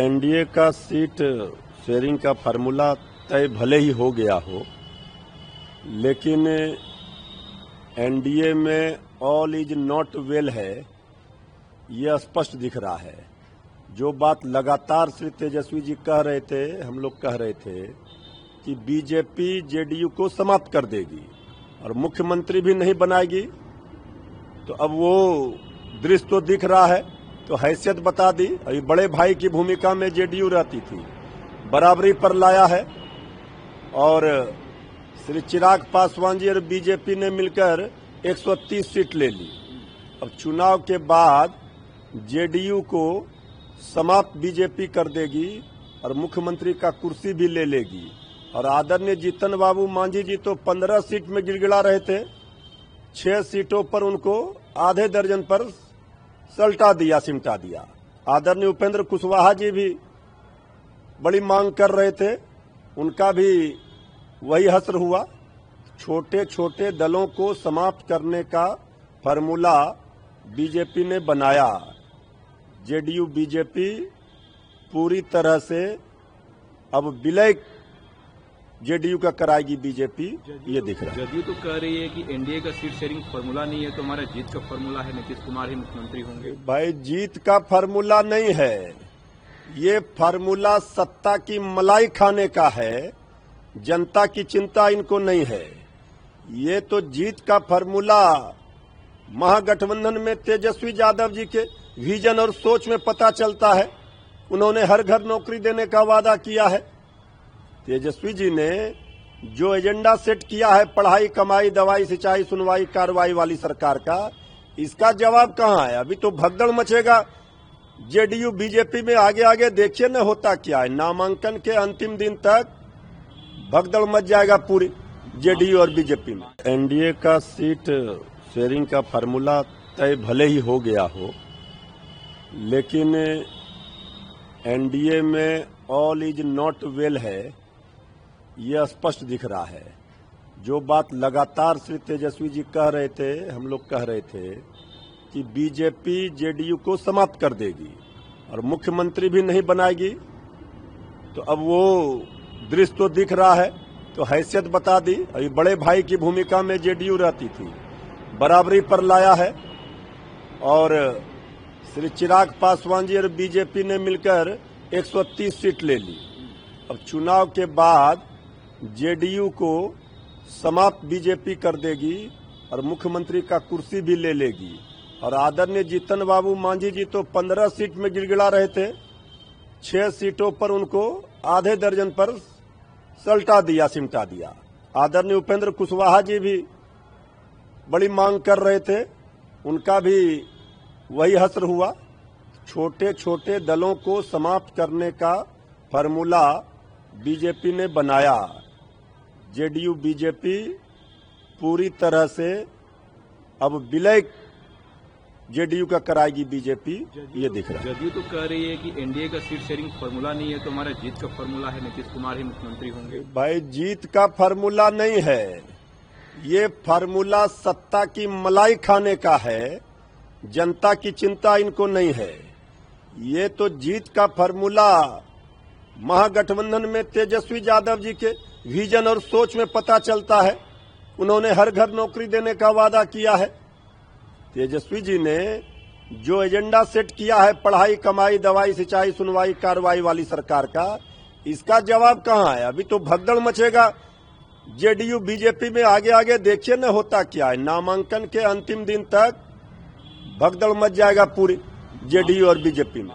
NDA का seat sharing का formula तय भले ही हो गया हो, लेकिन एनडीए में ऑल इज नॉट वेल है, यह स्पष्ट दिख रहा है। जो बात लगातार श्री तेजस्वी जी कह रहे थे, हम लोग कह रहे थे कि बीजेपी जेडीयू को समाप्त कर देगी और मुख्यमंत्री भी नहीं बनाएगी, तो अब वो दृश्य तो दिख रहा है। तो हैसियत बता दी। अभी बड़े भाई की भूमिका में जेडीयू रहती थी, बराबरी पर लाया है और श्री चिराग पासवान जी और बीजेपी ने मिलकर 130 सीट ले ली। अब चुनाव के बाद जेडीयू को समाप्त बीजेपी कर देगी और मुख्यमंत्री का कुर्सी भी ले लेगी। और आदरणीय जीतन बाबू मांझी जी तो 15 सीट में गिड़गिड़ा रहे थे, 6 सीटों पर उनको आधे दर्जन पर सिमटा दिया। आदरणीय उपेंद्र कुशवाहा जी भी बड़ी मांग कर रहे थे, उनका भी वही हश्र हुआ। छोटे छोटे दलों को समाप्त करने का फार्मूला बीजेपी ने बनाया। जेडीयू बीजेपी पूरी तरह से अब विलय जेडीयू का कराएगी बीजेपी, ये दिख रहा है। जदयू तो कह रही है कि एनडीए का सीट शेयरिंग फार्मूला नहीं है, तो हमारा जीत का फार्मूला है, नीतीश कुमार ही मुख्यमंत्री होंगे। भाई जीत का फार्मूला नहीं है, ये फार्मूला सत्ता की मलाई खाने का है। जनता की चिंता इनको नहीं है। ये तो जीत का फार्मूला महागठबंधन में तेजस्वी यादव जी के विजन और सोच में पता चलता है। उन्होंने हर घर नौकरी देने का वादा किया है। तेजस्वी जी ने जो एजेंडा सेट किया है, पढ़ाई कमाई दवाई सिंचाई सुनवाई कार्रवाई वाली सरकार का, इसका जवाब कहां है? अभी तो भगदड़ मचेगा जेडीयू बीजेपी में। आगे आगे देखिए न होता क्या है। नामांकन के अंतिम दिन तक भगदड़ मच जाएगा पूरी जेडीयू और बीजेपी में। एनडीए का सीट शेयरिंग का फार्मूला तय भले ही हो गया हो, लेकिन एनडीए में ऑल इज नॉट वेल है, यह स्पष्ट दिख रहा है। जो बात लगातार श्री तेजस्वी जी कह रहे थे, हम लोग कह रहे थे कि बीजेपी जेडीयू को समाप्त कर देगी और मुख्यमंत्री भी नहीं बनाएगी, तो अब वो दृश्य तो दिख रहा है। तो हैसियत बता दी। अभी बड़े भाई की भूमिका में जेडीयू रहती थी, बराबरी पर लाया है और श्री चिराग पासवान जी और बीजेपी ने मिलकर 130 सीट ले ली। अब चुनाव के बाद जेडीयू को समाप्त बीजेपी कर देगी और मुख्यमंत्री का कुर्सी भी ले लेगी। और आदरणीय जीतन बाबू मांझी जी तो 15 सीट में गिड़गिड़ा रहे थे, 6 सीटों पर उनको आधे दर्जन पर सिमटा दिया। आदरणीय उपेंद्र कुशवाहा जी भी बड़ी मांग कर रहे थे, उनका भी वही हश्र हुआ। छोटे छोटे दलों को समाप्त करने का फार्मूला बीजेपी ने बनाया। जेडीयू बीजेपी पूरी तरह से अब विलय जेडीयू का कराएगी बीजेपी, ये दिख रहा है। जदयू तो कह रही है कि एनडीए का सीट शेयरिंग फार्मूला नहीं है, तो हमारा जीत का फार्मूला है, नीतीश कुमार ही मुख्यमंत्री होंगे। भाई जीत का फार्मूला नहीं है, ये फार्मूला सत्ता की मलाई खाने का है। जनता की चिंता इनको नहीं है। ये तो जीत का फार्मूला महागठबंधन में तेजस्वी यादव जी के विजन और सोच में पता चलता है। उन्होंने हर घर नौकरी देने का वादा किया है। तेजस्वी जी ने जो एजेंडा सेट किया है, पढ़ाई कमाई दवाई सिंचाई सुनवाई कार्रवाई वाली सरकार का, इसका जवाब कहां है? अभी तो भगदड़ मचेगा जेडीयू बीजेपी में। आगे आगे देखिए न होता क्या है। नामांकन के अंतिम दिन तक भगदड़ मच जाएगा पूरी जेडीयू और बीजेपी में।